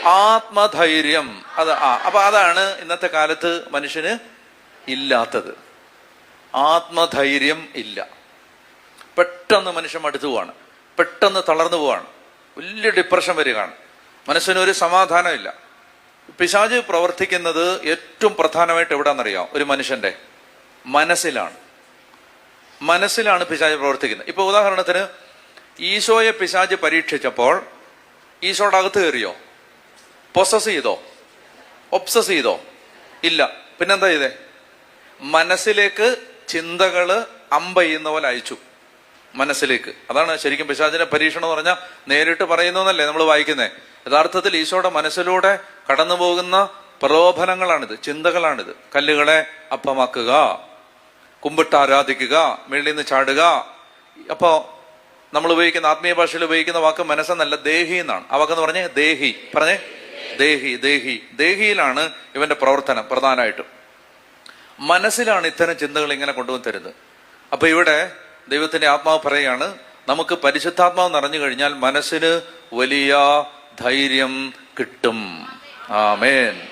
ആത്മധൈര്യം. അപ്പൊ അതാണ് ഇന്നത്തെ കാലത്ത് മനുഷ്യന് ഇല്ലാത്തത്. ആത്മധൈര്യം ഇല്ല. പെട്ടെന്ന് മനുഷ്യൻ മടുത്തു പോവാണ്, പെട്ടെന്ന് തളർന്നു പോവാണ്, വലിയ ഡിപ്രഷൻ വരികയാണ്, മനസ്സിനൊരു സമാധാനമില്ല. പിശാച് പ്രവർത്തിക്കുന്നത് ഏറ്റവും പ്രധാനമായിട്ട് എവിടാന്നറിയാം? ഒരു മനുഷ്യന്റെ മനസ്സിലാണ് പിശാച് പ്രവർത്തിക്കുന്നത്. ഇപ്പൊ ഉദാഹരണത്തിന് ഈശോയെ പിശാച് പരീക്ഷിച്ചപ്പോൾ ഈശോയുടെ അകത്ത് കയറിയോ? പൊസസ് ചെയ്തോ? ഒബ്സസ് ചെയ്തോ? ഇല്ല. പിന്നെന്താ ചെയ്തേ? മനസ്സിലേക്ക് ചിന്തകള് അമ്പെയ്യുന്ന പോലെ അയച്ചു മനസ്സിലേക്ക്. അതാണ് ശരിക്കും പിശാചിന്റെ പരീക്ഷണം എന്ന് പറഞ്ഞാൽ നേരിട്ട് പറയുന്നല്ലേ നമ്മൾ വായിക്കുന്നേ. യഥാർത്ഥത്തിൽ ഈശോയുടെ മനസ്സിലൂടെ കടന്നു പോകുന്ന പ്രലോഭനങ്ങളാണിത്, ചിന്തകളാണിത്. കല്ലുകളെ അപ്പമാക്കുക, കുമ്പിട്ട് ആരാധിക്കുക, മേളിൽ നിന്ന് ചാടുക. അപ്പോ നമ്മൾ ഉപയോഗിക്കുന്ന ആത്മീയ ഭാഷയിൽ ഉപയോഗിക്കുന്ന വാക്ക് മനസ്സെന്നല്ല, ദേഹി എന്നാണ്. ആ വാക്കെന്ന് പറഞ്ഞേ ദേഹി. പറഞ്ഞേ ദേഹി. ദേഹിയിലാണ് ഇവന്റെ പ്രവർത്തനം പ്രധാനമായിട്ടും. മനസ്സിലാണ് ഇത്തരം ചിന്തകൾ ഇങ്ങനെ കൊണ്ടുവന്ന് തരുന്നത്. അപ്പൊ ഇവിടെ ദൈവത്തിന്റെ ആത്മാവ് പറയുകയാണ്, നമുക്ക് പരിശുദ്ധാത്മാവ് നിറഞ്ഞു കഴിഞ്ഞാൽ മനസ്സിന് വലിയ ധൈര്യം കിട്ടും. ആമേൻ.